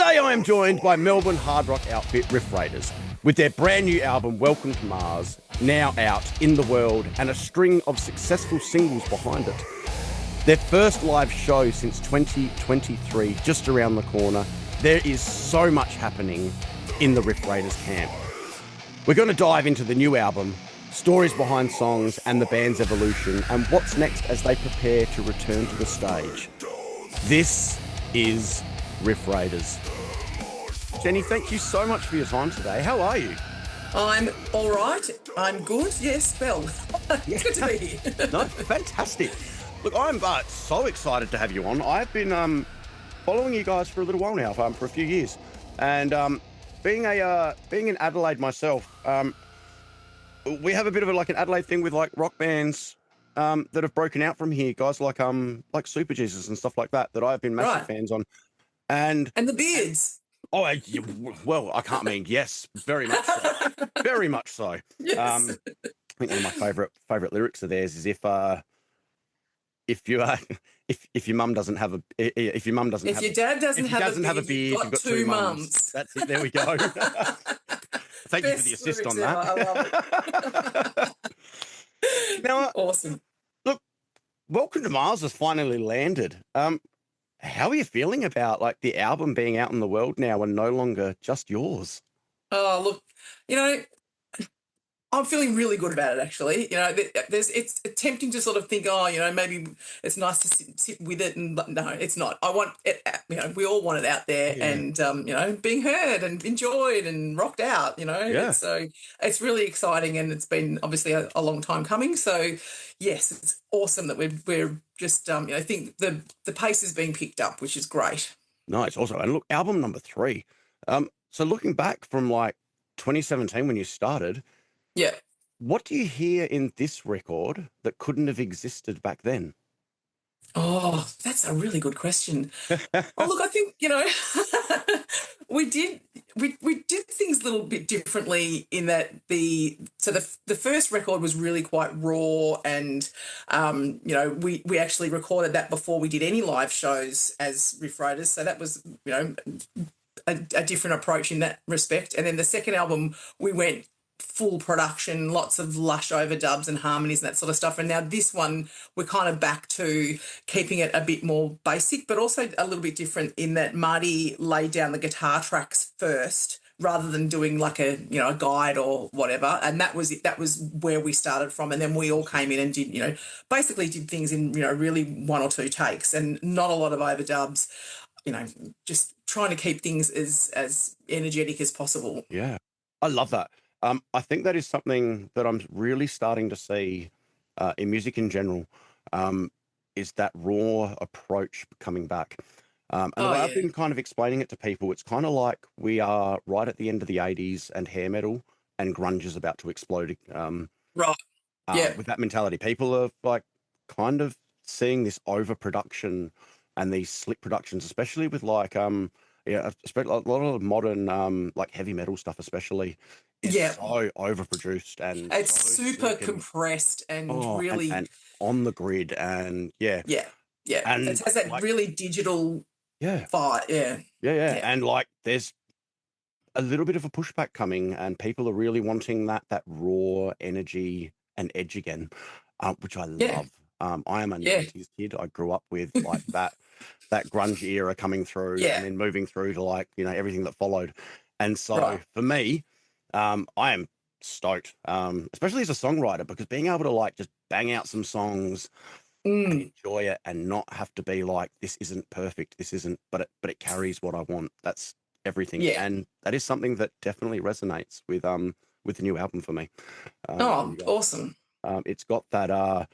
Today I am joined by Melbourne hard rock outfit Riff Raiders with their brand new album Welcome to Mars, now out in the world, and a string of successful singles behind it. Their first live show since 2023, just around the corner. There is so much happening in the Riff Raiders camp. We're going to dive into the new album, stories behind songs and the band's evolution, and what's next as they prepare to return to the stage. This is Riff Raiders. Jenni, thank you so much for your time today. How are you? I'm all right. I'm good. Yes, well, it's good to be here. No, fantastic. Look, I'm so excited to have you on. I've been following you guys for a little while now, for a few years, and being in Adelaide myself, we have a bit of an Adelaide thing with rock bands that have broken out from here. Guys like Super Jesus and stuff like that I've been massive fans on, and the Beards. Oh, well, I can't mean yes, very much so, very much so. Yes. I think one of my favorite lyrics of theirs is if your mum doesn't have a if your mum doesn't if have your dad doesn't have a beard, you've got two mums. That's it. There we go. Thank you for the assist on that. I love it. Now, awesome. Look, Welcome to Mars has finally landed. How are you feeling about the album being out in the world now and no longer just yours? Oh, look, I'm feeling really good about it, actually. It's tempting to sort of think, maybe it's nice to sit with it, and no, it's not. I want it, we all want it out there, and being heard and enjoyed and rocked out. So it's really exciting, and it's been obviously a long time coming. So yes, it's awesome that we're just I think the pace is being picked up, which is great. Nice, also, and look, album number 3. So looking back from 2017 when you started. Yeah. What do you hear in this record that couldn't have existed back then? Oh, that's a really good question. Look, I think, we did things a little bit differently in that the first record was really quite raw, and we actually recorded that before we did any live shows as Riff Raiders. So that was, a different approach in that respect. And then the second album, we went full production, lots of lush overdubs and harmonies and that sort of stuff. And now this one, we're kind of back to keeping it a bit more basic, but also a little bit different in that Marty laid down the guitar tracks first rather than doing a guide or whatever. And that was it. That was where we started from. And then we all came in and did, basically did things in, really 1 or 2 takes, and not a lot of overdubs, just trying to keep things as energetic as possible. Yeah, I love that. I think that is something that I'm really starting to see in music in general, is that raw approach coming back. And the way I've been kind of explaining it to people, it's kind of like we are right at the end of the 80s and hair metal and grunge is about to explode. Right. Yeah. With that mentality, people are kind of seeing this overproduction and these slick productions, especially with especially a lot of modern heavy metal stuff, especially. Is so overproduced, and it's so super compressed and really and on the grid, and and it has that really digital fire. And there's a little bit of a pushback coming, and people are really wanting that raw energy and edge again, which I love. I am a 90s kid. I grew up with that grunge era coming through, and then moving through to everything that followed. And so for me, I am stoked, especially as a songwriter, because being able to just bang out some songs and enjoy it and not have to be this isn't perfect, this isn't, but it carries what I want. That's everything. And that is something that definitely resonates with the new album for me. Awesome. It's got that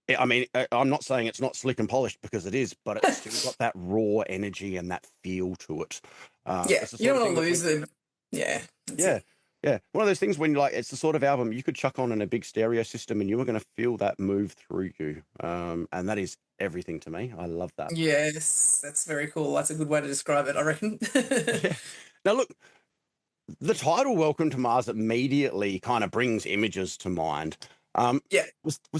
I'm not saying it's not slick and polished, because it is, but it's still got that raw energy and that feel to it. You don't want to lose them. Yeah. One of those things when it's the sort of album you could chuck on in a big stereo system and you were going to feel that move through you. And that is everything to me. I love that. Yes, that's very cool. That's a good way to describe it, I reckon. Now, look, the title Welcome to Mars immediately kind of brings images to mind. Was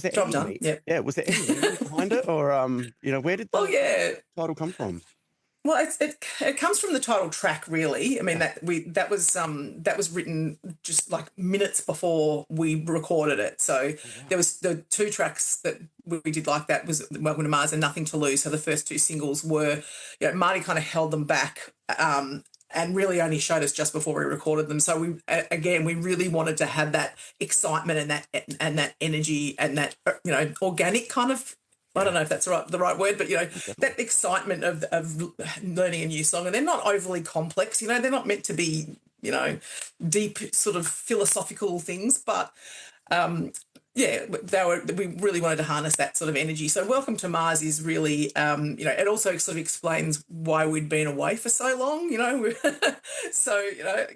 there any was there any meaning behind it, or where did the title come from? Well, it comes from the title track, really. I mean, that was written just like minutes before we recorded it. So Oh, wow. there was the two tracks that we did like that was Welcome to Mars and Nothing to Lose. So the first two singles were, Marty kind of held them back. And really only showed us just before we recorded them. So we really wanted to have that excitement and that energy and that organic kind of. I don't know if that's the right word, but that excitement of learning a new song, and they're not overly complex. They're not meant to be deep sort of philosophical things, but we really wanted to harness that sort of energy. So Welcome to Mars is really, it also sort of explains why we'd been away for so long, So,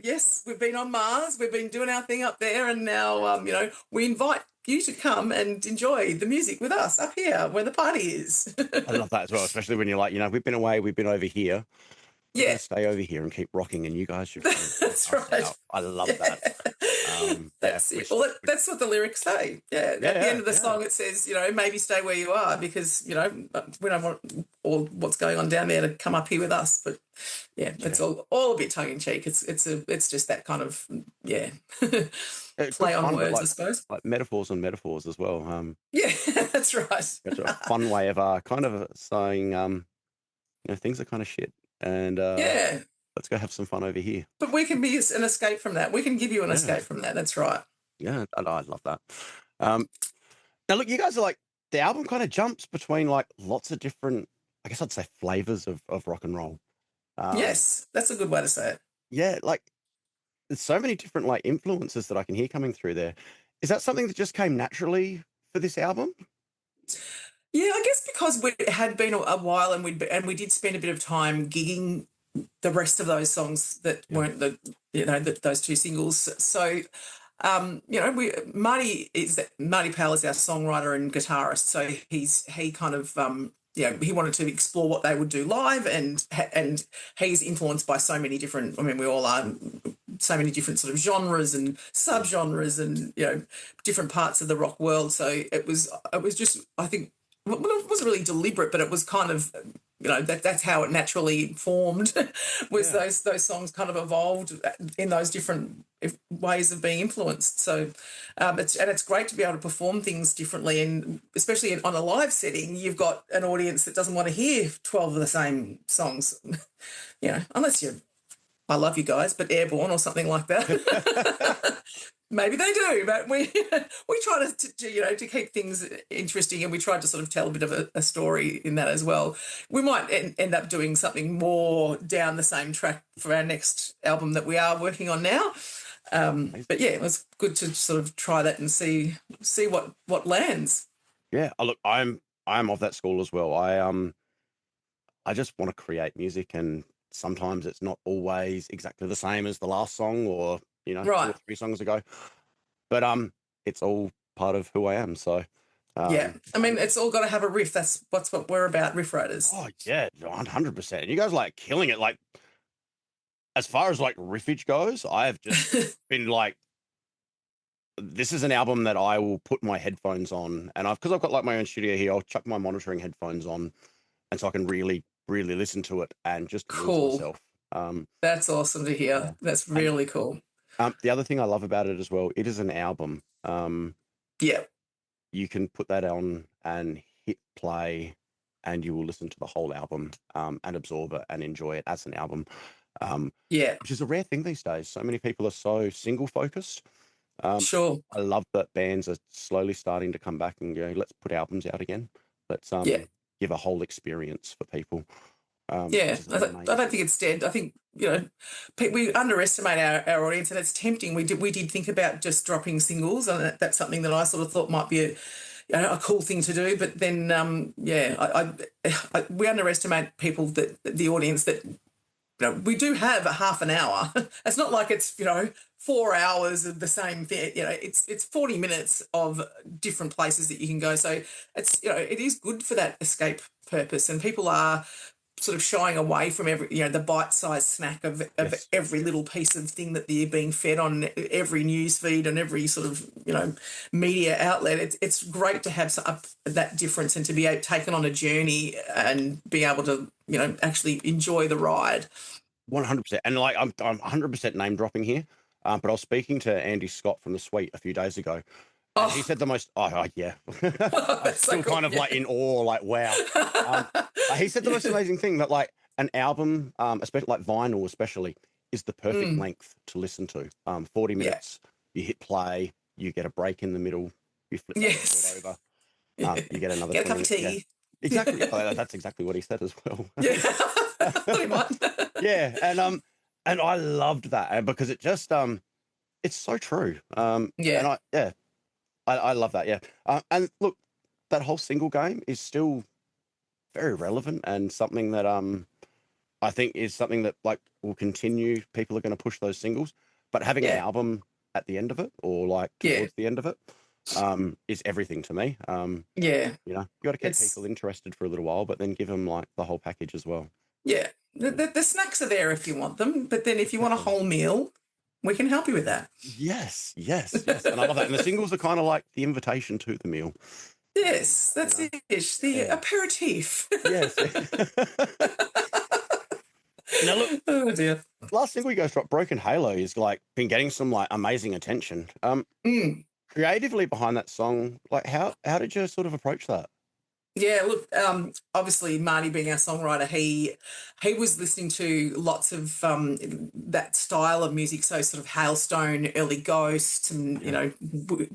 yes, we've been on Mars, we've been doing our thing up there, and now, we invite you to come and enjoy the music with us up here where the party is. I love that as well, especially when you're like, we've been away, we've been over here. We're going to stay over here and keep rocking, and you guys should come That's right. out. I love that. That's it. Well, that's what the lyrics say. Yeah. At the end of the song, it says, maybe stay where you are because, we don't want all what's going on down there to come up here with us. But it's all a bit tongue in cheek. It's just that kind of play on words, I suppose. Like metaphors and metaphors as well. That's right. It's a fun way of kind of saying, things are kind of shit. And let's go have some fun over here. But we can be an escape from that. We can give you an escape from that. That's right. Yeah, I love that. Now, look, you guys are like, the album kind of jumps between like lots of different, I guess I'd say flavors of rock and roll. Yes, that's a good way to say it. Yeah, like there's so many different like influences that I can hear coming through there. Is that something that just came naturally for this album? Yeah, I guess because it had been a while and we did spend a bit of time gigging the rest of those songs that weren't those two singles. So, Marty Powell is our songwriter and guitarist. So he kind of he wanted to explore what they would do live, and he's influenced by so many different. I mean, we all are. So many different sort of genres and subgenres and different parts of the rock world. So it was just, I think. Well, it wasn't really deliberate, but it was kind of, that's how it naturally formed. Those songs kind of evolved in those different ways of being influenced. So, it's great to be able to perform things differently, and especially on a live setting, you've got an audience that doesn't want to hear 12 of the same songs, unless you're, I love you guys, but Airborne or something like that. Maybe they do, but we try to keep things interesting, and we try to sort of tell a bit of a story in that as well. We might end up doing something more down the same track for our next album that we are working on now. But yeah, it was good to sort of try that and see what lands. Yeah, look, I'm of that school as well. I just want to create music, and sometimes it's not always exactly the same as the last song or 2 or 3 songs ago, but it's all part of who I am. So I mean, it's all got to have a riff. That's what we're about, Riff Raiders. Oh yeah, 100%. You guys like killing it. Like as far as like riffage goes, I have just been like, this is an album that I will put my headphones on, and because I've got like my own studio here, I'll chuck my monitoring headphones on, and so I can really listen to it and just lose myself. That's awesome to hear. Yeah. That's really cool. The other thing I love about it as well, it is an album. You can put that on and hit play, and you will listen to the whole album and absorb it and enjoy it as an album. Which is a rare thing these days. So many people are so single focused. Sure. I love that bands are slowly starting to come back and go, let's put albums out again. Let's give a whole experience for people. I don't think it's dead. I think we underestimate our audience, and it's tempting. We did think about just dropping singles, and that's something that I sort of thought might be a cool thing to do. But then we underestimate people, that the audience that we do have a half an hour. It's not like it's 4 hours of the same thing. It's 40 minutes of different places that you can go. So it's it is good for that escape purpose, and people are sort of shying away from the bite-sized snack of Yes. every little piece of thing that you're being fed on every news feed and every sort of, media outlet. It's great to have that difference and to be taken on a journey and be able to, actually enjoy the ride. 100%. And like, I'm 100% name dropping here. But I was speaking to Andy Scott from the Suite a few days ago, and he Oh, said the most. Oh yeah, I'm that's so still cool. kind of like in awe. Like wow. He said the most amazing thing that like an album, especially like vinyl, especially, is the perfect length to listen to. 40 Yeah. minutes. You hit play. You get a break in the middle. You flip that Yes. record over. You get another Get a 20 cup of minutes. Yeah, tea. exactly. Yeah, that's exactly what he said as well. Yeah. Thought he might. Yeah, and I loved that because it just it's so true. And Yeah. I love that. Yeah. And look, that whole single game is still very relevant and something that I think is something that like will continue. People are going to push those singles, but having an Yeah. album at the end of it or like Yeah. towards the end of it is everything to me. Yeah. You got to keep It's people interested for a little while, but then give them like the whole package as well. Yeah. The snacks are there if you want them, but then if you want a Exactly. whole meal, we can help you with that. Yes, yes, yes. And I love that. And the singles are kind of like the invitation to the meal. Yes, You that's know? it. The Yeah. aperitif. Yes. Now look, Oh dear. last single you guys dropped, Broken Halo, is like been getting some like amazing attention. Mm. Creatively behind that song, like how did you sort of approach that? Yeah, look, obviously Marty being our songwriter, he was listening to lots of that style of music, so sort of Hailstone, early Ghosts, and Yeah.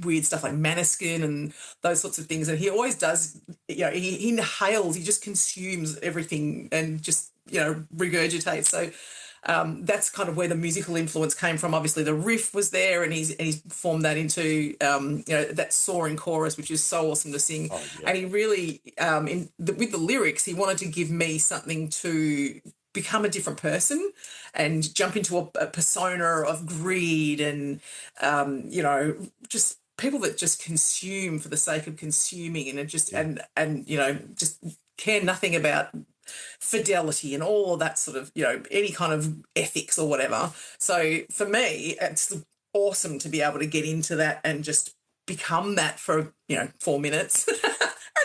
weird stuff like Maneskin and those sorts of things. And he always does, he inhales, he just consumes everything and just regurgitates. So that's kind of where the musical influence came from. Obviously, the riff was there, and he's formed that into that soaring chorus, which is so awesome to sing. Oh yeah. And he really, with the lyrics, he wanted to give me something to become a different person and jump into a persona of greed and just people that just consume for the sake of consuming and and just care nothing about fidelity and all of that sort of, any kind of ethics or whatever. So for me, it's awesome to be able to get into that and just become that for, 4 minutes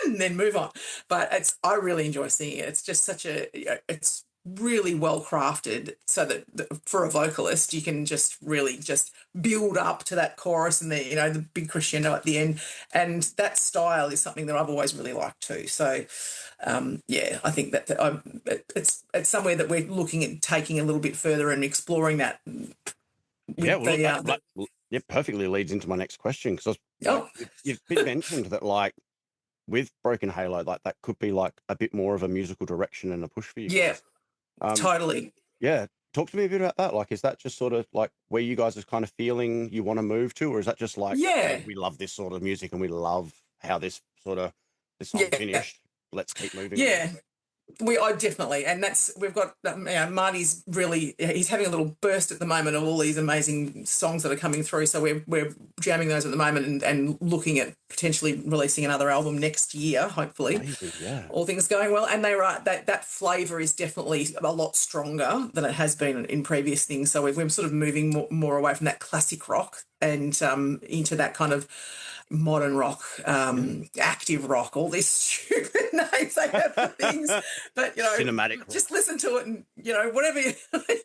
and then move on. But I really enjoy singing it. It's just it's really well crafted so that for a vocalist you can just really just build up to that chorus and the big crescendo at the end, and that style is something that I've always really liked too. So I think that it's somewhere that we're looking at taking a little bit further and exploring that Yeah, with well, look, it perfectly leads into my next question because like oh you've been mentioned that like with Broken Halo, like that could be like a bit more of a musical direction and a push for you yeah, guys. Um, totally. yeah, talk to me a bit about that. Like, is that just sort of like where you guys are kind of feeling you want to move to, or is that just like, Yeah, hey, we love this sort of music and we love how this song yeah, finished. Let's keep moving along. yeah. I definitely, and we've got Marty's he's having a little burst at the moment of all these amazing songs that are coming through. So we're jamming those at the moment and looking at potentially releasing another album next year, hopefully. Amazing, yeah. All things going well, and they're right that flavour is definitely a lot stronger than it has been in previous things. So we're sort of moving more away from that classic rock and into that kind of modern rock, active rock, all these stupid names they have for things. But Cinematic rock. just listen to it and whatever you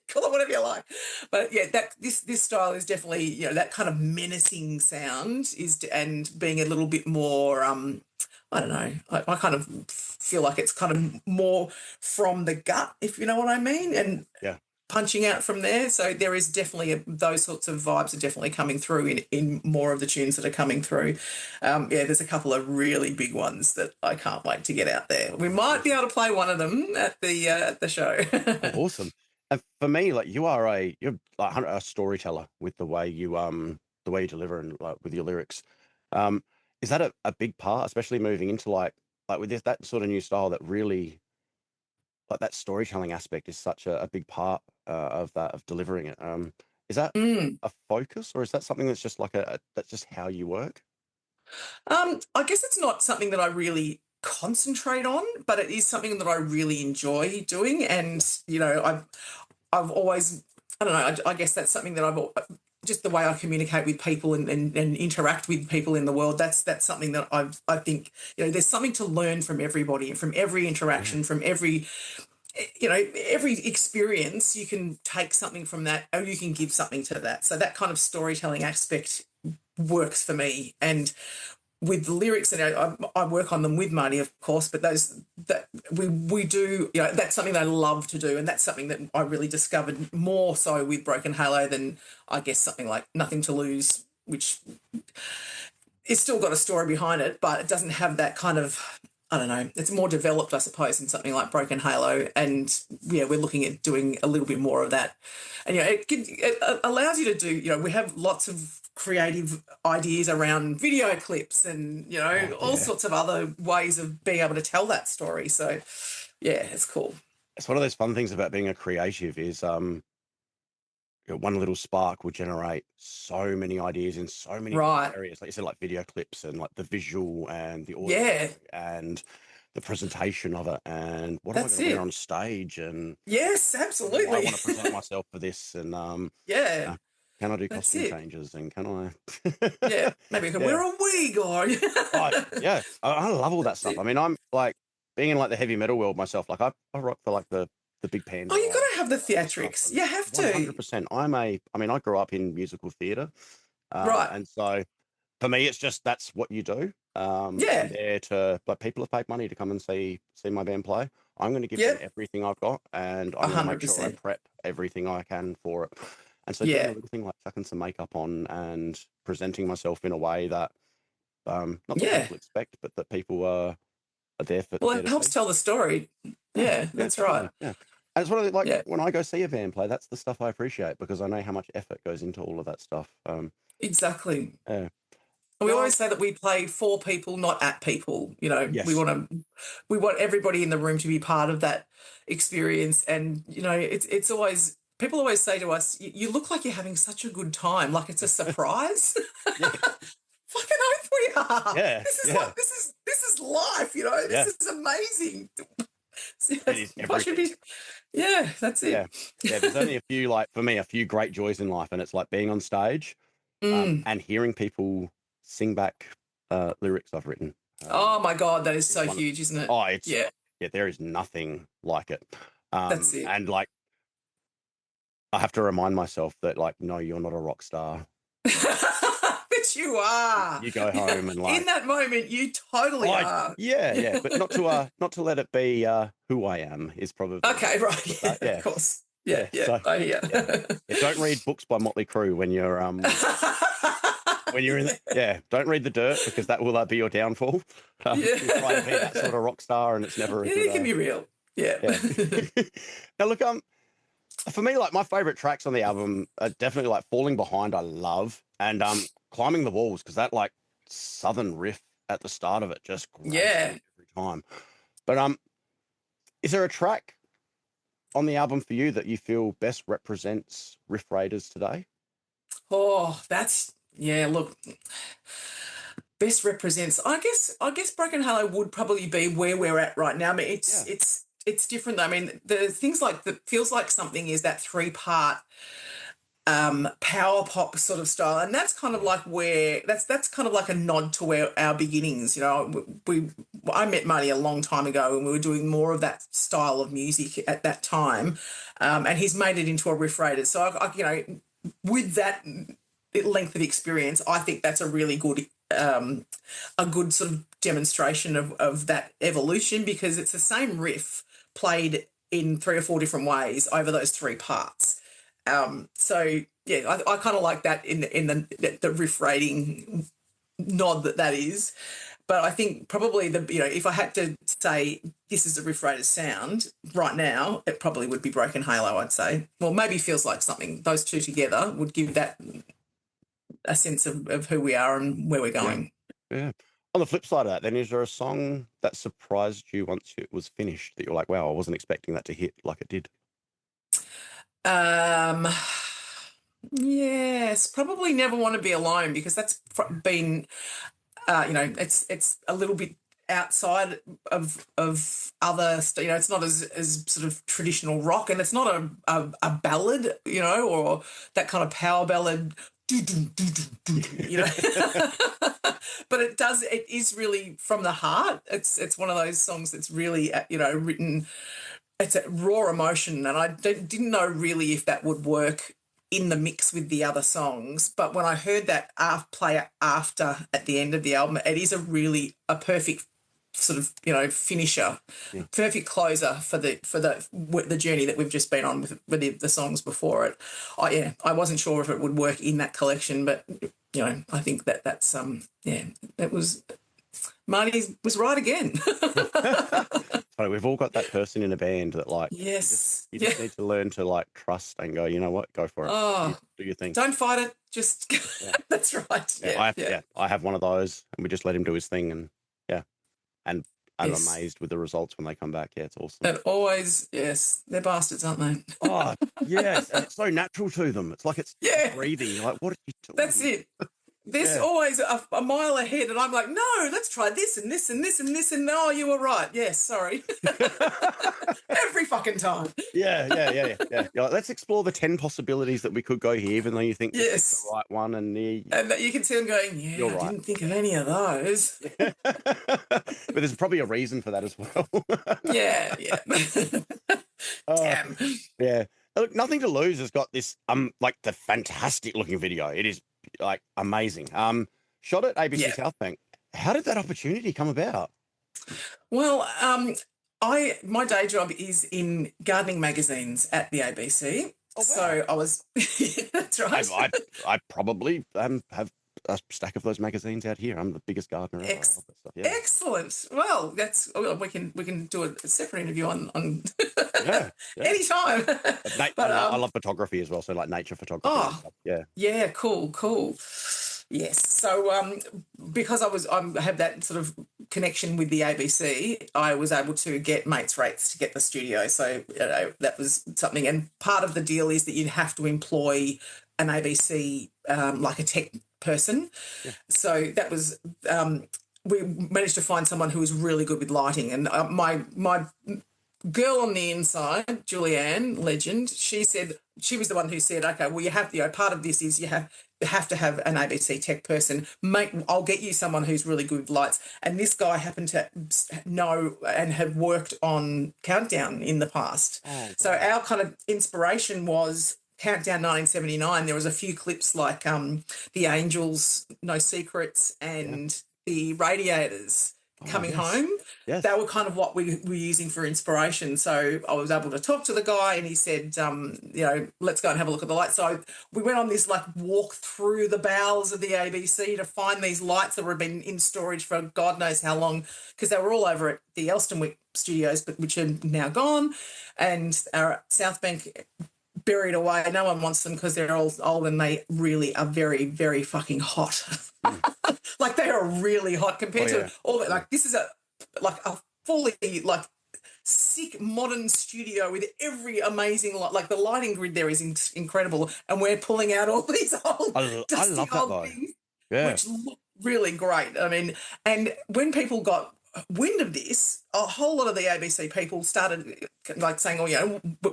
call it, whatever you like. But yeah, this style is definitely that kind of menacing sound and being a little bit more. I don't know. I kind of feel like it's kind of more from the gut, if you know what I mean, and Yeah. punching out from there. So there is definitely those sorts of vibes are definitely coming through in more of the tunes that are coming through. There's a couple of really big ones that I can't wait to get out there. We might be able to play one of them at the show. Oh, awesome. And for me, like you're like a storyteller with the way you deliver and like with your lyrics. Is that a big part, especially moving into like with that sort of new style that really like that storytelling aspect is such a big part of that of delivering it. Is that Mm. a focus or is that something that's just like that's just how you work? I guess it's not something that I really concentrate on, but it is something that I really enjoy doing. And, I've always, I don't know, I guess that's something that just the way I communicate with people and interact with people in the world, that's something that I think, there's something to learn from everybody, from every interaction, from every experience. You can take something from that, or you can give something to that. So that kind of storytelling aspect works for me. And with the lyrics, and I work on them with Marty, of course, but we do, that's something that I love to do, and that's something that I really discovered more so with Broken Halo than, I guess, something like Nothing to Lose, which it's still got a story behind it, but it doesn't have that kind of, I don't know, it's more developed, I suppose, in something like Broken Halo. And, we're looking at doing a little bit more of that. And, it allows you to do, we have lots of creative ideas around video clips and, all sorts of other ways of being able to tell that story. So, yeah, it's cool. It's one of those fun things about being a creative is one little spark will generate so many ideas in so many different areas. Like you said, like video clips and like the visual and the audio and the presentation of it and what am I going to wear on stage and yes, absolutely. I want to present myself for this and can I do costume changes and can I maybe I can wear a wig or I love all that stuff. I mean, I'm like being in like the heavy metal world myself, like I rock for like the big panda. Oh, you got to have the theatrics. You have to. 100%. I grew up in musical theatre. And so for me, it's just, that's what you do. I'm there to, like, people have paid money to come and see my band play. I'm going to give them everything I've got, and I'm going to make sure I prep everything I can for it. And so doing a little thing like chucking some makeup on and presenting myself in a way that, not that people expect, but that people are there for. Well, it helps tell the story. Yeah, that's right. Yeah. And it's one of the, when I go see a band play, that's the stuff I appreciate because I know how much effort goes into all of that stuff. Exactly. Yeah. We always say that we play for people, not at people. We want everybody in the room to be part of that experience. And, it's always, people always say to us, you look like you're having such a good time, like it's a surprise. Fucking oath we are. Yeah. This is life, this is amazing. That's it. Yeah, there's only a few, like, for me, a few great joys in life, and it's like being on stage and hearing people sing back lyrics I've written. Oh my God, that is so huge, isn't it? Oh, it's there is nothing like it. That's it. And like, I have to remind myself that, like, no, you're not a rock star. But you are. You go home and, like, in that moment, you totally are. Yeah, but not to let it be who I am is probably okay, right? Of course. Yeah. So, I hear. Don't read books by Motley Crue when you're when you're in don't read The Dirt because that will be your downfall. You try to be that sort of rock star and it's never a good, it can be real. Yeah. Now look, for me, like, my favorite tracks on the album are definitely like Falling Behind, I love, and Climbing the Walls, because that, like, southern riff at the start of it just grabs me every time. But is there a track on the album for you that you feel best represents Riff Raiders today? Oh, look, best represents, I guess Broken Halo would probably be where we're at right now. I mean, it's different though. I mean, the things like Feels Like Something is that 3-part power pop sort of style, and that's kind of like where that's kind of like a nod to where our beginnings. I met Marty a long time ago, and we were doing more of that style of music at that time, and he's made it into a Riff Raiders. So I with that length of experience, I think that's a really good sort of demonstration of that evolution, because it's the same riff played in 3 or 4 different ways over those 3 parts. So yeah, I kind of like that in the riff rating nod that is. But I think probably if I had to say this is a Riff Raiders sound right now, it probably would be Broken Halo, I'd say. Well, maybe Feels Like Something. Those two together would give that a sense of who we are and where we're going. Yeah. On the flip side of that, then, is there a song that surprised you once it was finished that you're like, wow, I wasn't expecting that to hit like it did? Yes, probably Never Want to Be Alone, because that's been, it's a little bit outside of other, you know, it's not as sort of traditional rock, and it's not a ballad, you know, or that kind of power ballad, you know. But it is really from the heart. It's one of those songs that's really, you know, written, it's a raw emotion, and I didn't know really if that would work in the mix with the other songs. But when I heard that play after at the end of the album, it is a perfect sort of, you know, finisher, perfect closer for the journey that we've just been on with the songs before it. I wasn't sure if it would work in that collection, but you know, I think that's it was, Marty was right again. So we've all got that person in a band that, like, yes, you just need to learn to, like, trust and go, you know what, go for it. Oh, do your thing. Don't fight it. Just that's right. I have one of those, and we just let him do his thing, and and I'm amazed with the results when they come back. Yeah, it's awesome. And always, yes, they're bastards, aren't they? Oh, yes, and it's so natural to them. It's like it's breathing. You're like, what are you doing? That's it. There's always a mile ahead, and I'm like, no, let's try this and this and this and this, and no, you were right. Yes, sorry. Every fucking time. Yeah. You're like, let's explore the 10 possibilities that we could go here, even though you think this is the right one. And you can see them going, I didn't think of any of those. But there's probably a reason for that as well. Yeah. Damn. Yeah. Look, Nothing to Lose has got this like the fantastic looking video. It is like amazing. Shot at ABC South Bank. How did that opportunity come about? Well, my day job is in gardening magazines at the ABC. Oh, wow. So I was that's right. I probably have a stack of those magazines out here. I'm the biggest gardener ever. Excellent. Well, we can do a separate interview on anytime. But I love photography as well, so like nature photography. Oh, yeah, cool. Yes. So because I have that sort of connection with the ABC, I was able to get mates rates to get the studio. So that was something. And part of the deal is that you'd have to employ an ABC like a tech person. Yeah. So that was we managed to find someone who was really good with lighting. And my girl on the inside, Julianne, legend, she was the one who said, okay, well, you have, part of this is you have to have an ABC tech person. I'll get you someone who's really good with lights. And this guy happened to know and have worked on Countdown in the past. Oh, so our kind of inspiration was Countdown 1979. There was a few clips like The Angels, No Secrets, and The Radiators coming home. Yes. They were kind of what we were using for inspiration. So I was able to talk to the guy, and he said, let's go and have a look at the lights. So we went on this like walk through the bowels of the ABC to find these lights that were been in storage for God knows how long, because they were all over at the Elstonwick studios, but which are now gone, and our South Bank buried away. No one wants them because they're all old, and they really are very, very fucking hot. Like they are really hot compared to all that. Like this is a fully like sick modern studio with every amazing like the lighting grid there is incredible, and we're pulling out all these old dusty old things, which look really great. I mean, and when people got wind of this, a whole lot of the ABC people started like saying,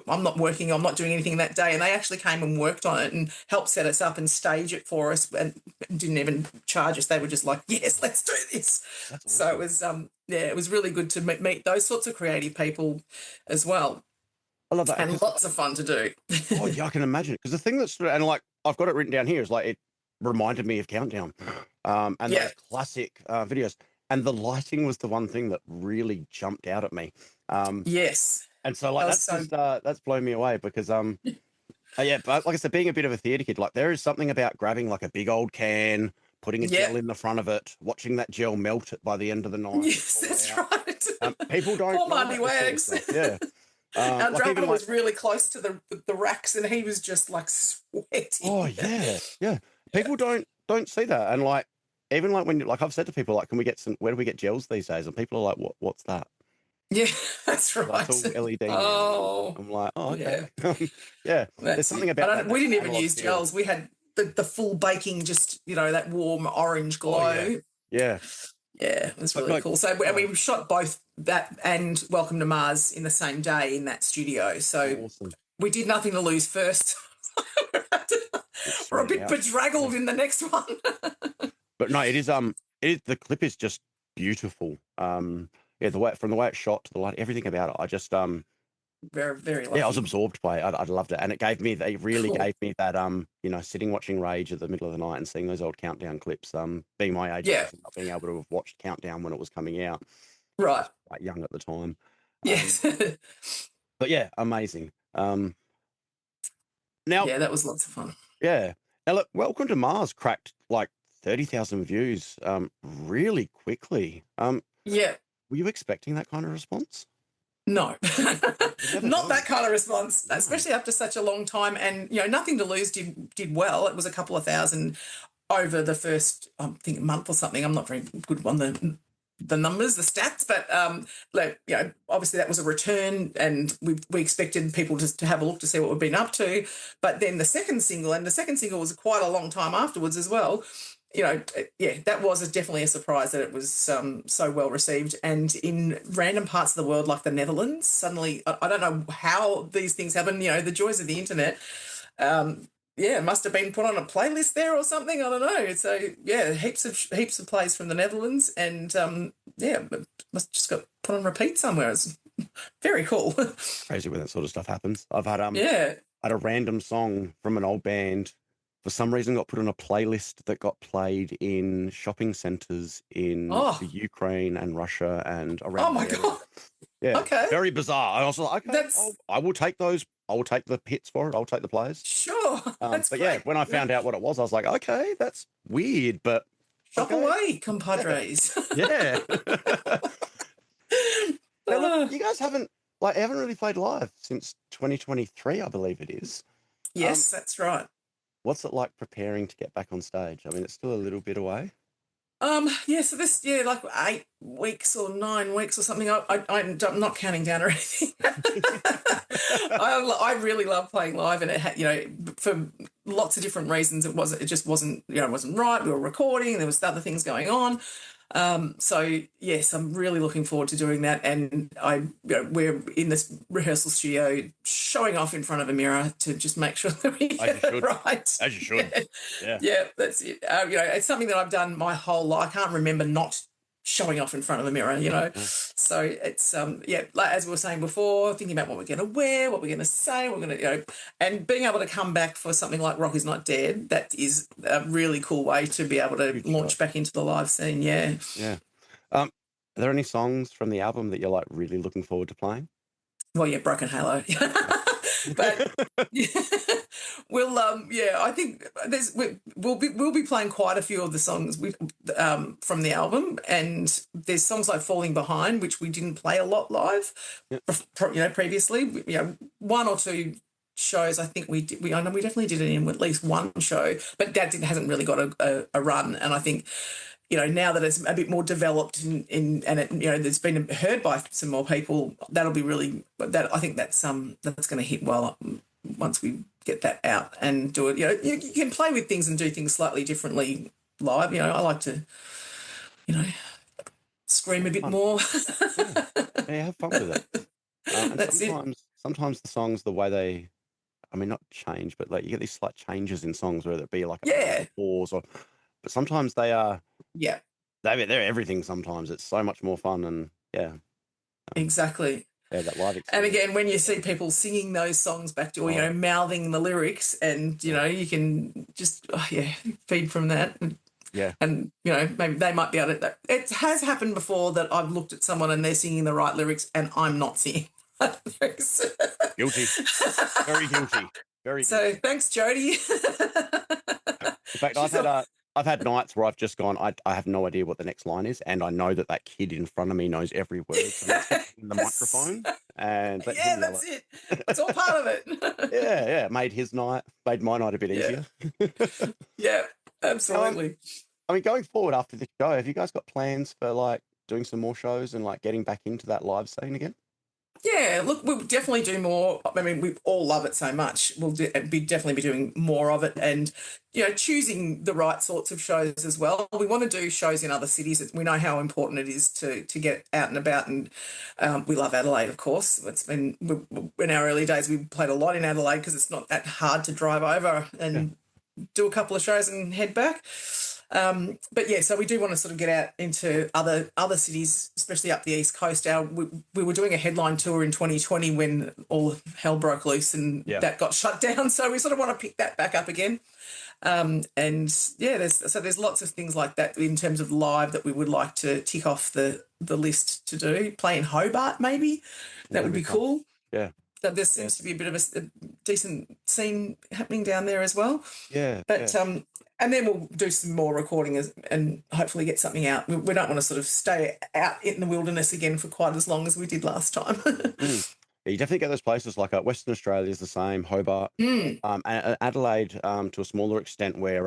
I'm not doing anything that day, and they actually came and worked on it and helped set us up and stage it for us, and didn't even charge us. They were just like, yes, let's do this. Awesome. So it was it was really good to meet those sorts of creative people as well. I love that, and lots of fun to do. Oh yeah, I can imagine, because the thing that's, and like I've got it written down here, is like it reminded me of Countdown and those classic videos. And the lighting was the one thing that really jumped out at me. Yes. And so like that's blown me away, because but like I said, being a bit of a theatre kid, like there is something about grabbing like a big old can, putting a gel in the front of it, watching that gel melt by the end of the night. Yes, that's right. People don't. Poor Marty Wags. Yeah. Our drummer was really close to the racks, and he was just like sweating. Oh yeah. People don't see that, and like. Even like when, like I've said to people, like, where do we get gels these days? And people are like, what's that? Yeah, that's right. It's all LED. Oh, I'm like, okay. Yeah. There's something about we didn't even use gels. We had the full baking, just, that warm orange glow. Oh, yeah. Yeah, it was But really no, cool. So, and we shot both that and Welcome to Mars in the same day in that studio. So awesome. we did Nothing to Lose first. We're a Spread it bit out. bedraggled in the next one. But no, it is the clip is just beautiful. Yeah, from the way it's shot to the light, everything about it. I just Very, very lucky. yeah, I was absorbed by it. I loved it, and it really gave me that you know, sitting watching Rage at the middle of the night and seeing those old Countdown clips. Being my age, Yeah. not being able to have watched Countdown when it was coming out, I Right. was quite young at the time. Yes. But yeah, amazing. Now, Yeah, that was lots of fun. yeah. Now look, Welcome to Mars cracked like 30,000 views really quickly. Yeah. Were you expecting that kind of response? No, never not know. that kind of response, No. especially after such a long time. And, you know, Nothing to Lose did well. It was a couple of thousand over the first, I think, month or something. I'm not very good on the numbers, the stats, but like, you know, obviously that was a return, and we expected people to have a look to see what we've been up to. But then the second single was quite a long time afterwards as well. You know, yeah, that was definitely a surprise that it was so well received. And in random parts of the world, like the Netherlands, suddenly, I don't know how these things happen, you know, the joys of the internet. Yeah, it must have been put on a playlist there or something. I don't know. So yeah, heaps of plays from the Netherlands, and yeah, it must just got put on repeat somewhere. It's very cool. Crazy when that sort of stuff happens. I've had Yeah. had a random song from an old band for some reason got put on a playlist that got played in shopping centers in the Ukraine and Russia and around. Oh my God. Yeah. Okay. Very bizarre. I was like, okay, That's I will take those. I will take the hits for it. I'll take the plays. sure. That's but great. yeah, when I found out what it was, I was like, okay, that's weird, but shop away, compadres. Yeah. Now, look, you guys haven't really played live since 2023, I believe it is. Yes, that's right. What's it like preparing to get back on stage? I mean, it's still a little bit away. Yeah, so like 8 weeks or 9 weeks or something. I'm not counting down or anything. I really love playing live, and it had, you know, for lots of different reasons. It just wasn't, you know, it wasn't right. We were recording, there was other things going on. So yes, I'm really looking forward to doing that. And we're in this rehearsal studio showing off in front of a mirror to just make sure that we get it right. As you should. Yeah, that's it. You know, it's something that I've done my whole life. I can't remember not showing off in front of a mirror, you know. So it's yeah, like as we were saying before, thinking about what we're going to wear, what we're going to say, what we're going to, you know, and being able to come back for something like Rock Is Not Dead, that is a really cool way to be able to launch back into the live scene. Yeah. Are there any songs from the album that you're like really looking forward to playing? Well, yeah, Broken Halo. But we'll I think we'll be playing quite a few of the songs from the album, and there's songs like Falling Behind, which we didn't play a lot live, you know, previously. You know, one or two shows I think we did. I know we definitely did it in at least one show, but that hasn't really got a run. And I think, you know, now that it's a bit more developed and it, you know, it's been heard by some more people, that'll be really, I think that's going to hit well once we get that out and do it. You know, you can play with things and do things slightly differently live. You know, I like to, you know, scream a bit more. Yeah, have fun with it. And that's sometimes the songs, the way they, I mean, not change, but like you get these slight changes in songs, whether it be like a pause but sometimes they are. Yeah, they're everything. Sometimes it's so much more fun, and exactly. Yeah, that live experience. And again, when you see people singing those songs back to, or you know, mouthing the lyrics, and you know, you can just feed from that. Yeah, and you know, maybe they might be able to. It has happened before that I've looked at someone and they're singing the right lyrics, and I'm not singing the lyrics. Guilty, very guilty, very. So guilty. Thanks, Jody. In fact, I've had nights where I've just gone, I have no idea what the next line is, and I know that kid in front of me knows every word. So let's get in the microphone and that's it. It's all part of it. Yeah. Made my night a bit easier. Yeah, absolutely. I mean, going forward after this show, have you guys got plans for like doing some more shows and like getting back into that live scene again? Yeah, look, we'll definitely do more. I mean, we all love it so much. We'll definitely be doing more of it, and choosing the right sorts of shows as well. We want to do shows in other cities. We know how important it is to get out and about, and we love Adelaide, of course. It's been in our early days. We played a lot in Adelaide because it's not that hard to drive over and do a couple of shows and head back. But yeah, so we do want to sort of get out into other cities, especially up the East Coast. We were doing a headline tour in 2020 when all hell broke loose and that got shut down. So we sort of want to pick that back up again. And yeah, there's lots of things like that in terms of live that we would like to tick off the list to do. Play in Hobart, maybe that would be cool. Yeah. So there seems to be a bit of a decent scene happening down there as well. Yeah. But and then we'll do some more recording and hopefully get something out. We don't want to sort of stay out in the wilderness again for quite as long as we did last time. Yeah, you definitely get those places like Western Australia is the same, Hobart, Adelaide to a smaller extent, where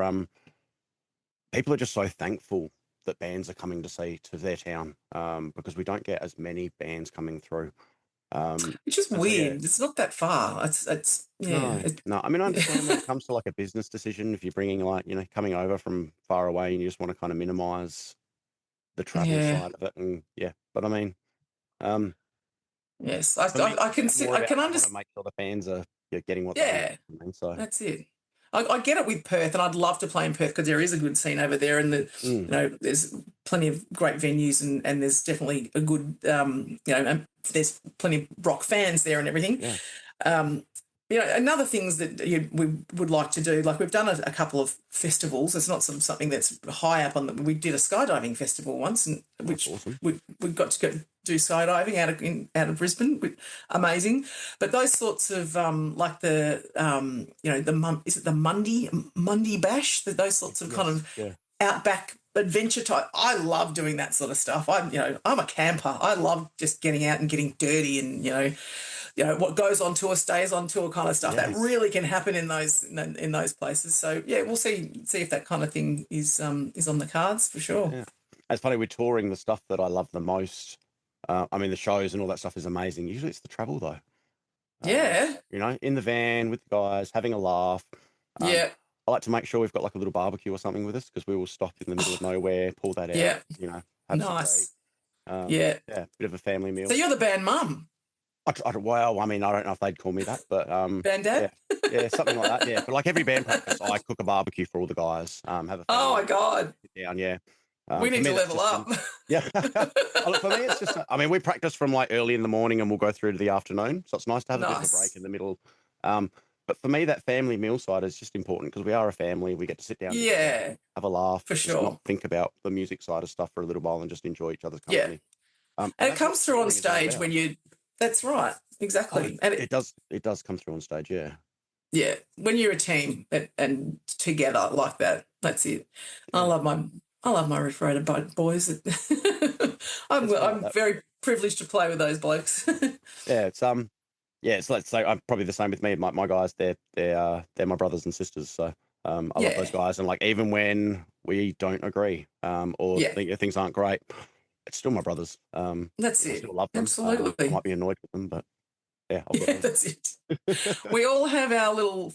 people are just so thankful that bands are coming to their town because we don't get as many bands coming through. Which is weird. It's not that far. It's No. I mean, I understand when it comes to like a business decision, if you're bringing coming over from far away and you just want to kind of minimize the travel side of it, and but I mean, yes, I can see. I can understand. Make sure the fans are getting what they want. So that's it. I get it with Perth, and I'd love to play in Perth because there is a good scene over there, and there's plenty of great venues, and there's definitely a good there's plenty of rock fans there and everything. Another things that we would like to do, like we've done a couple of festivals. It's not something that's high up on we did a skydiving festival once, and which awesome. we got to go do skydiving out of Brisbane, amazing. But those sorts of like the is it the Mundy Bash? Those sorts of kind of outback adventure type. I love doing that sort of stuff. I'm a camper. I love just getting out and getting dirty, and what goes on tour stays on tour kind of stuff. Yes. That really can happen in those places. So yeah, we'll see if that kind of thing is on the cards for sure. Yeah. It's funny, we're touring. The stuff that I love the most, I mean, the shows and all that stuff is amazing. Usually it's the travel though. In the van with the guys, having a laugh. I like to make sure we've got like a little barbecue or something with us, because we will stop in the middle of nowhere, pull that out, have nice. bit of a family meal. So you're the band mum. Well, I mean, I don't know if they'd call me that, but band dad, something like that. Yeah, but like every band practice, I cook a barbecue for all the guys. Have a oh my god, sit down, we need to level up. For me, it's just. I mean, we practice from like early in the morning and we'll go through to the afternoon, so it's nice to have a bit of a break in the middle. But for me, that family meal side is just important because we are a family. We get to sit down, together, have a laugh, for sure. Not think about the music side of stuff for a little while and just enjoy each other's company. And it comes through on stage when you. That's right, exactly. And it does come through on stage, yeah. When you're a team and together like that, that's it. I love my Riff Raider boys. I'm very privileged to play with those blokes. It's let's say I'm probably the same with me. My guys, they're my brothers and sisters. So I love those guys, and like even when we don't agree or think things aren't great, it's still my brothers. That's it. I still love them. Absolutely. I might be annoyed with them, but that's it. We all have our little,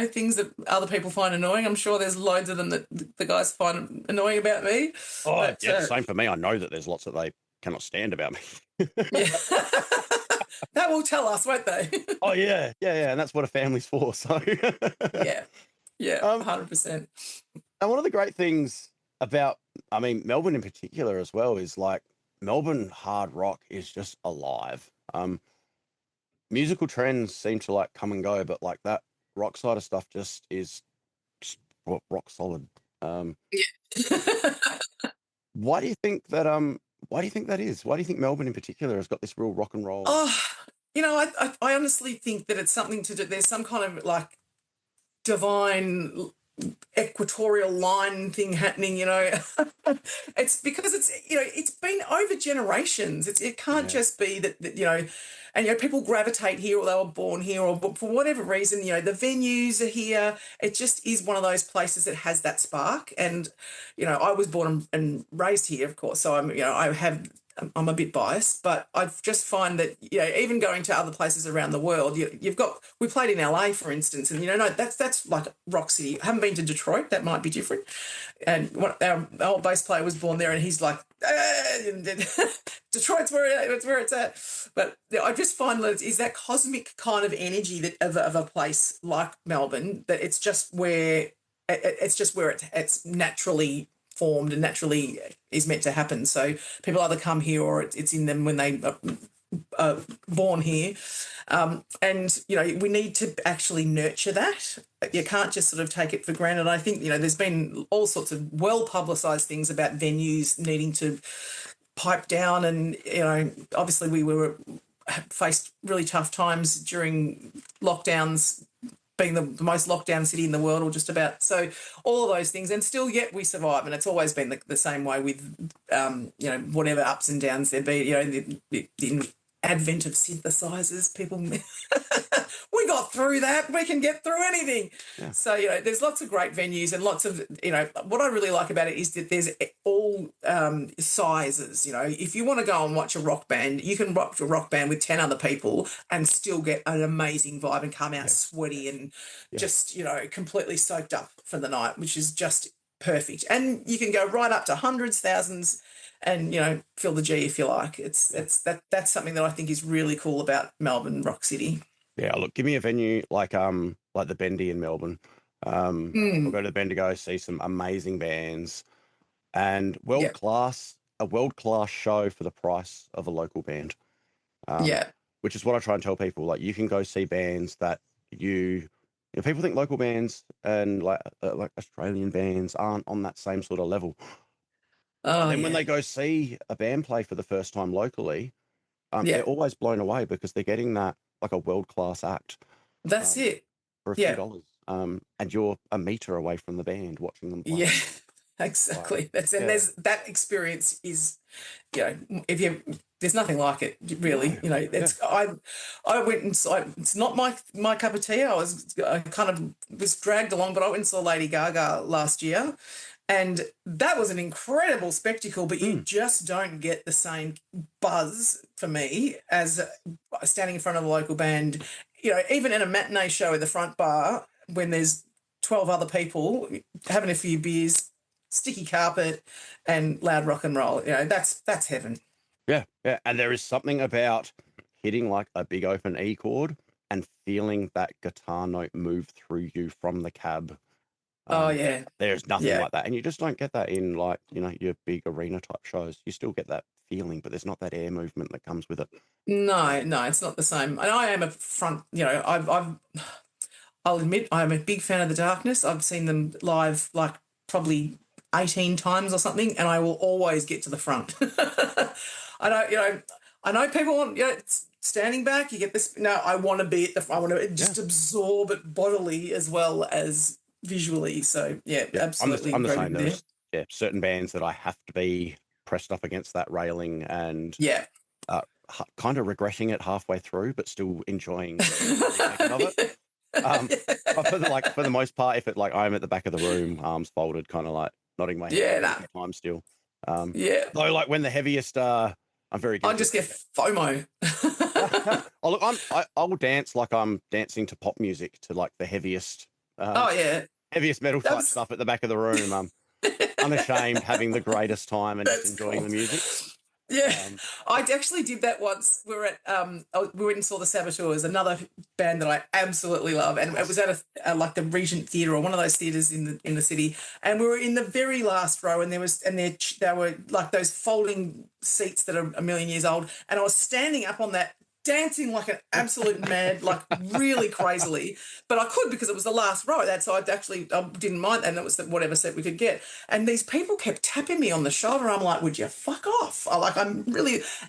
things that other people find annoying. I'm sure there's loads of them that the guys find annoying about me. Same for me. I know that there's lots that they cannot stand about me. That will tell us, won't they? And that's what a family's for. So 100%. And one of the great things about, I mean, Melbourne in particular as well, is like Melbourne hard rock is just alive. Musical trends seem to like come and go, but like that rock side of stuff just is rock solid. Why do you think that is? Why do you think Melbourne in particular has got this real rock and roll? I honestly think that it's something to do. There's some kind of like divine equatorial line thing happening, It's because it's been over generations. It can't just be that and people gravitate here, or they were born here, or for whatever reason, the venues are here. It just is one of those places that has that spark. And I was born and raised here, of course, so I have I'm a bit biased, but I just find that, you know, even going to other places around the world, we played in LA, for instance, and, you know, no, that's like Rock City. I haven't been to Detroit. That might be different. And our old bass player was born there, and he's like, Detroit's where it's at. But I just find that is that cosmic kind of energy that of a place like Melbourne, that it's just where it's naturally formed and naturally is meant to happen. So people either come here or it's in them when they are born here. And, you know, we need to actually nurture that. You can't just sort of take it for granted. I think, you know, there's been all sorts of well-publicised things about venues needing to pipe down, and, you know, obviously we were faced really tough times during lockdowns, being the most locked down city in the world, or just about. So all of those things, and still yet we survive. And it's always been the same way with, you know, whatever ups and downs there be, you know, the advent of synthesizers, people, we got through that. We can get through anything. Yeah. So, you know, there's lots of great venues and lots of, you know, what I really like about it is that there's all sizes. You know, if you want to go and watch a rock band, you can watch a rock band with 10 other people and still get an amazing vibe and come out sweaty and just, you know, completely soaked up for the night, which is just perfect. And you can go right up to hundreds, thousands, and, you know, feel the G if you like. That's something that I think is really cool about Melbourne Rock City. Yeah, look, give me a venue like the Bendy in Melbourne. I'll go to the Bendy, go see some amazing bands, and a world-class show for the price of a local band. Which is what I try and tell people. Like, you can go see bands that you know, people think local bands and like Australian bands aren't on that same sort of level. When they go see a band play for the first time locally, they're always blown away because they're getting that like a world-class act. That's it. For a few dollars. And you're a meter away from the band watching them play. Yeah, exactly. There's that experience is, you know, there's nothing like it really. You know, I went and saw, it's not my cup of tea. I kind of was dragged along, but I went and saw Lady Gaga last year. And that was an incredible spectacle, but you just don't get the same buzz for me as standing in front of a local band. You know, even in a matinee show in the front bar, when there's 12 other people having a few beers, sticky carpet and loud rock and roll, you know, that's heaven. Yeah. And there is something about hitting like a big open E chord and feeling that guitar note move through you from the cab. There's nothing like that. And you just don't get that in, like, you know, your big arena type shows. You still get that feeling, but there's not that air movement that comes with it. No, it's not the same. And I am a front, you know, I'll admit I'm a big fan of The Darkness. I've seen them live like probably 18 times or something, and I will always get to the front. I know people want, you know, standing back, you get this. No, I want to be at the front. I want to just absorb it bodily as well as visually. So absolutely. I'm the same. There's certain bands that I have to be pressed up against that railing and kind of regretting it halfway through, but still enjoying the making of it. But for the most part, if it like I'm at the back of the room, arms folded, kind of like nodding my head at the time still. Though, like when the heaviest, I'm very good. I just get FOMO. Oh look, I will dance like I'm dancing to pop music to like the heaviest. Heaviest metal type stuff at the back of the room. Unashamed, having the greatest time and just enjoying the music. I actually did that once. We were at we went and saw the Saboteurs, another band that I absolutely love, and it was at like the Regent Theatre or one of those theatres in the city, and we were in the very last row, and there were like those folding seats that are a million years old, and I was standing up on that, dancing like an absolute mad, like really crazily, but I could because it was the last row. So I didn't mind, and it was whatever seat we could get. And these people kept tapping me on the shoulder. I'm like, would you fuck off?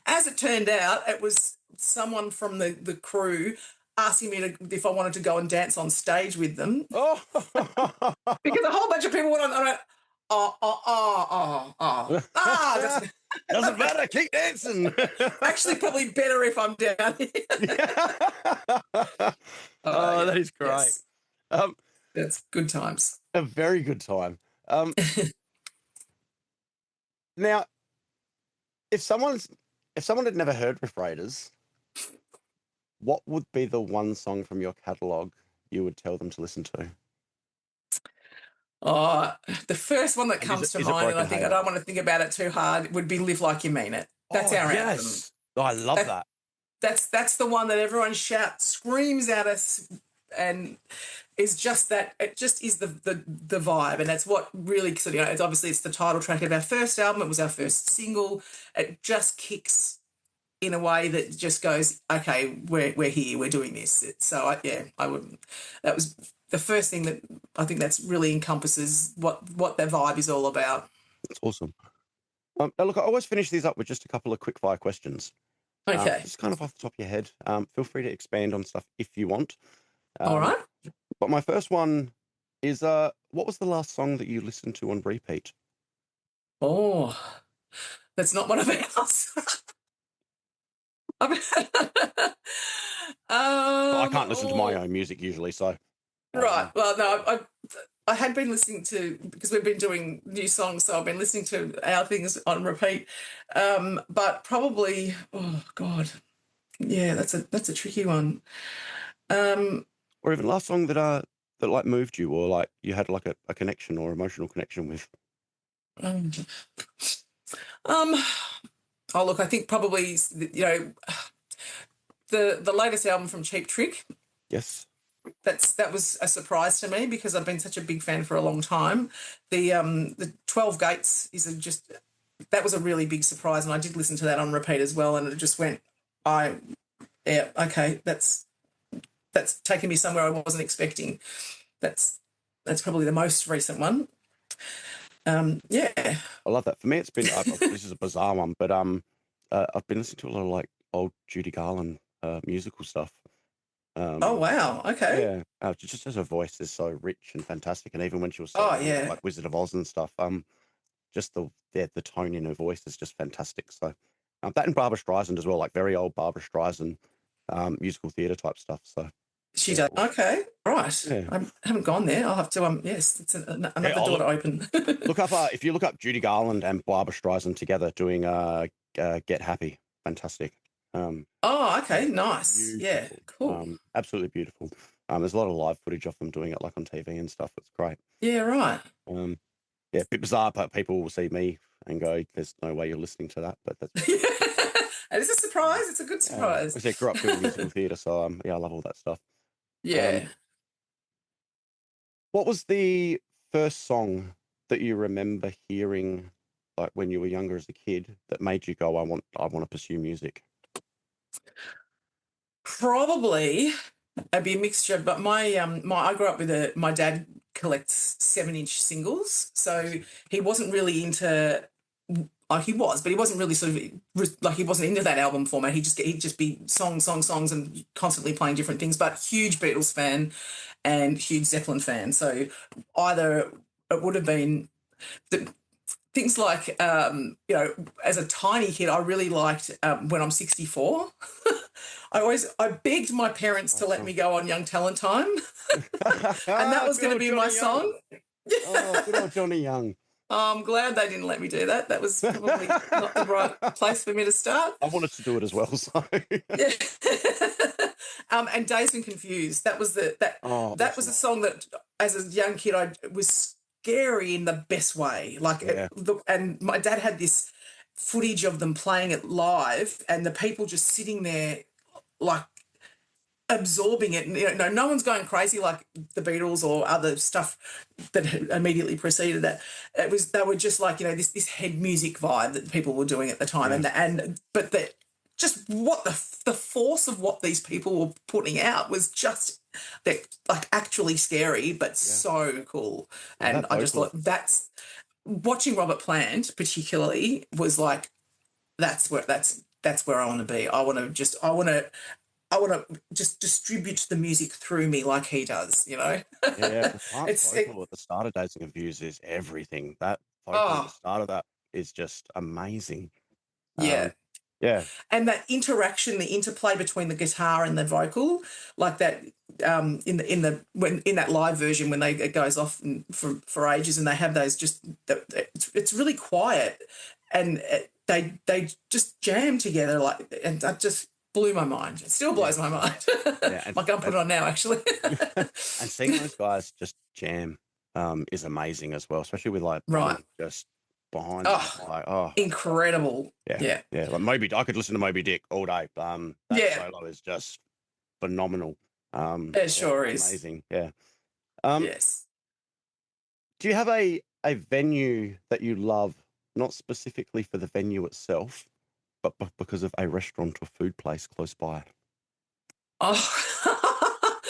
As it turned out, it was someone from the crew asking me if I wanted to go and dance on stage with them. Because a whole bunch of people went on. Doesn't matter, keep dancing. Actually, probably better if I'm down here. That is great. Yes. That's good times. A very good time. Now, if someone had never heard Riff Raiders, what would be the one song from your catalog you would tell them to listen to? Oh, the first one that And comes to is it mind, and I Broken think I Halo? don't want to think about it too hard, would be Live Like You Mean It. That's Oh our anthem. yes, oh, I love that. That's the one that everyone shouts, screams at us, and is just that. It just is the vibe, and that's what really sort of, you know, it's obviously it's the title track of our first album. It was our first single. It just kicks in a way that just goes, okay, we're here, we're doing this. So I would. That was the first thing that I think that's really encompasses what that vibe is all about. That's awesome. Now look, I always finish these up with just a couple of quick fire questions. Okay. Just kind of off the top of your head. Feel free to expand on stuff if you want. All right. But my first one is, what was the last song that you listened to on repeat? Oh, that's not one of ours. Well, I can't listen to my own music usually, so. Right. Well, no, I had been listening to, because we've been doing new songs, so I've been listening to our things on repeat. But probably, oh God, yeah, that's a tricky one. Or even last song that like moved you, or like you had like a connection or emotional connection with. Oh look, I think probably, you know, the latest album from Cheap Trick. Yes. That was a surprise to me because I've been such a big fan for a long time. The 12 Gates that was a really big surprise, and I did listen to that on repeat as well, and it just went, okay, that's taken me somewhere I wasn't expecting. That's probably the most recent one. Yeah. I love that. For me, it's been this is a bizarre one, but I've been listening to a lot of like old Judy Garland musical stuff. Oh wow! Okay. Yeah, just as her voice is so rich and fantastic, and even when she was like Wizard of Oz and stuff, just the tone in her voice is just fantastic. So that and Barbra Streisand as well, like very old Barbra Streisand, musical theatre type stuff. So she does. Okay, right. Yeah. I haven't gone there. I'll have to. Yes, it's another door to open. Look up if you look up Judy Garland and Barbra Streisand together doing "Get Happy," fantastic. Oh, okay, nice. Beautiful. Yeah, cool. Absolutely beautiful. There's a lot of live footage of them doing it, like on TV and stuff. It's great. Yeah, right. Yeah, a bit bizarre, but people will see me and go, "There's no way you're listening to that." But that's. And it's a surprise. It's a good surprise. I grew up doing musical theatre, so I love all that stuff. Yeah. What was the first song that you remember hearing, like when you were younger as a kid, that made you go, I want to pursue music"? Probably it'd be a mixture, but I grew up with my dad collects 7-inch singles, so he wasn't really into. He was, but he wasn't really sort of like, he wasn't into that album format. He'd just be songs, and constantly playing different things. But huge Beatles fan and huge Zeppelin fan. So either it would have been things like, you know, as a tiny kid, I really liked When I'm 64. I begged my parents to let me go on Young Talent Time, and that was going to be my song. Oh, good old Johnny Young. I'm glad they didn't let me do that. That was probably not the right place for me to start. I wanted to do it as well, so. Yeah. And Dazed and Confused. That was that was a song that, as a young kid, I was scary in the best way. Like, and my dad had this footage of them playing it live, and the people just sitting there, like, absorbing it. And, you know, no one's going crazy like the Beatles or other stuff that immediately preceded that. They were just like, you know, this head music vibe that people were doing at the time, but just what the force of what these people were putting out was just like actually scary, but so cool. And I just thought that's watching Robert Plant particularly was like, that's where I want to be. I want to just distribute the music through me like he does, you know? Yeah, the vocal at the start of Dazed and Confused is everything. That vocal at the start of that is just amazing. Yeah. Yeah. And that interaction, the interplay between the guitar and the vocal, like that in that live version when it goes off for ages, and they have those it's really quiet, and they just jam together and that just blew my mind. It still blows my mind. Like I'll put it on now, actually. And seeing those guys just jam is amazing as well, especially with like just behind them. Like, incredible. Yeah. Like Moby, I could listen to Moby Dick all day. That solo is just phenomenal. It sure is amazing. Yeah. Yes. Do you have a venue that you love, not specifically for the venue itself, but because of a restaurant or food place close by? And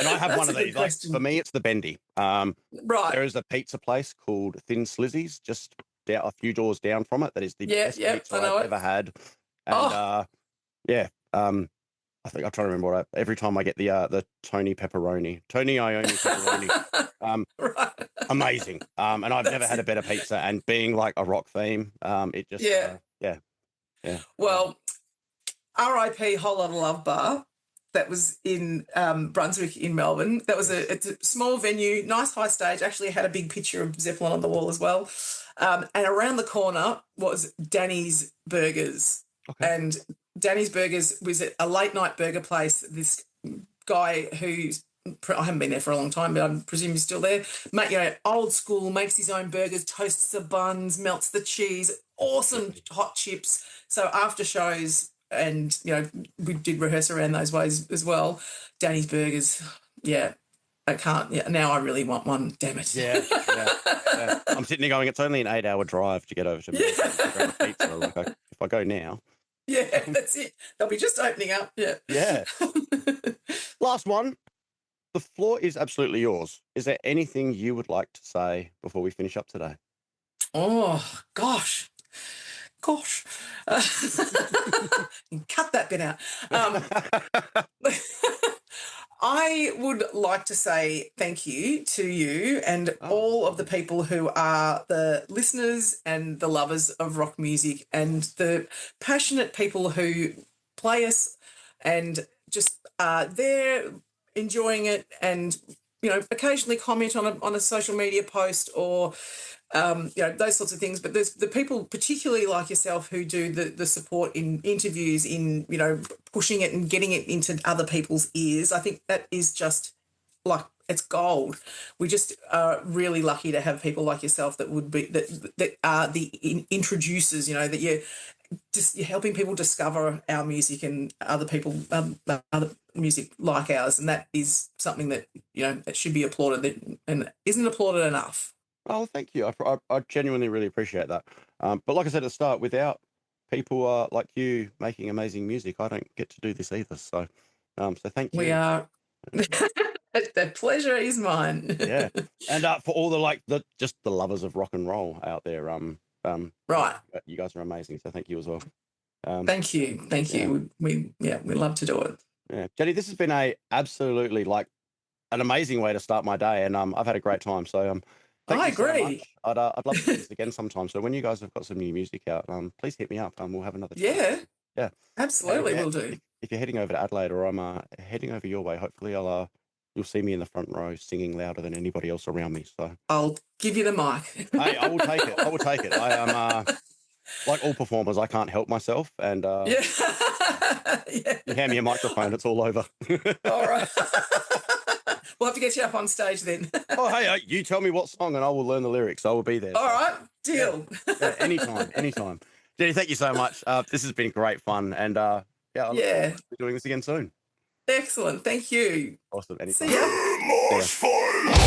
I have one of these. Like, for me, it's the Bendy. There is a pizza place called Thin Slizzy's just a few doors down from it. That is the best pizza I've ever had. And I think I'm trying to remember every time I get the Tony Iommi pepperoni. Amazing. And I've never had a better pizza. And being like a rock theme, it just Well, R.I.P. Whole Lot of Love Bar. That was in Brunswick in Melbourne. That was it's a small venue, nice high stage. Actually had a big picture of Zeppelin on the wall as well. And around the corner was Danny's Burgers. And Danny's Burgers was a late night burger place. This guy I haven't been there for a long time, but I presume he's still there. Old school, makes his own burgers, toasts the buns, melts the cheese, awesome hot chips. So after shows, and we did rehearse around those ways as well. Danny's Burgers, I can't. Yeah, now I really want one. Damn it. Yeah. I'm sitting there going, it's only an 8-hour drive to get over to Melbourne to grab a pizza. Like, if I go now. Yeah, that's it. They'll be just opening up. Yeah. Last one. The floor is absolutely yours. Is there anything you would like to say before we finish up today? Oh, gosh. Cut that bit out. I would like to say thank you to you and all of the people who are the listeners and the lovers of rock music and the passionate people who play us and just are there enjoying it and, occasionally comment on a social media post or those sorts of things. But there's the people, particularly like yourself, who do the support in interviews, in, pushing it and getting it into other people's ears. I think that is just like, it's gold. We just are really lucky to have people like yourself that would be, that are the introducers, that you're helping people discover our music and other people, other music like ours. And that is something that, that should be applauded and isn't applauded enough. Oh, thank you. I genuinely really appreciate that. But like I said at the start, without people like you making amazing music, I don't get to do this either. So thank you. We are. The pleasure is mine. Yeah. And for all the the lovers of rock and roll out there, right. You guys are amazing. So thank you as well. Thank you. Thank you. We love to do it. Yeah. Jenni, this has been absolutely an amazing way to start my day, and I've had a great time. So I agree. So I'd love to do this again sometime. So when you guys have got some new music out, please hit me up. We'll have another chat. Yeah, absolutely, we'll do. If you're heading over to Adelaide or I'm heading over your way, hopefully you'll see me in the front row singing louder than anybody else around me. So I'll give you the mic. Hey, I will take it. I am like all performers, I can't help myself, and you hand me a microphone, it's all over. All right. We'll have to get you up on stage then. Oh, hey, you tell me what song and I will learn the lyrics. I will be there. All right, deal. Yeah, anytime. Jenni, thank you so much. This has been great fun, and I look forward to doing this again soon. Excellent, thank you. Awesome. Anytime. See ya.